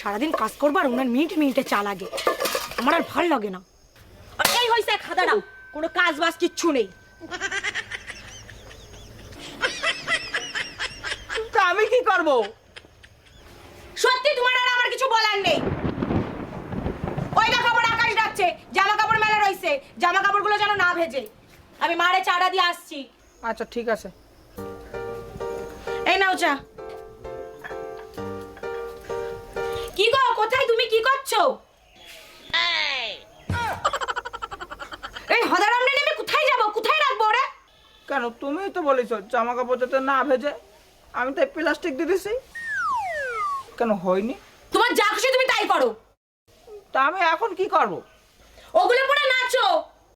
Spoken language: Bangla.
সারাদিন কাজ করবো আর ওনার মিনিটে মিনিটে চা লাগে, আমার আর ভাল লাগে না। আর এই হয়েছে খাদাটা, কোনো কাজ বাজ কিচ্ছু নেই। তা আমি কি করব? সত্যি তোমার আর আমার কিছু বলার নেই। ওই দেখো আমার আকাশ ডাকছে, জামা কাপড় মেলা রইছে, জামা কাপড়গুলো যেন না ভেজে। আমি মারে চাটা দিয়ে আসছি। আচ্ছা ঠিক আছে। এই নাও চা। কি গো, কোথায় তুমি, কি করছো? এই হদারাম নিয়ে আমি কোথায় যাব, কোথায় রাখবো ওরে? কেন, তুমিই তো বলেছো জামা কাপড় যাতে না ভেজে, আমি তাই প্লাস্টিক দিয়ে দিছি। কেন হয়নি? তোমার যা খুশি তুমি তাই করো। তা আমি এখন কি করব? ওগুলো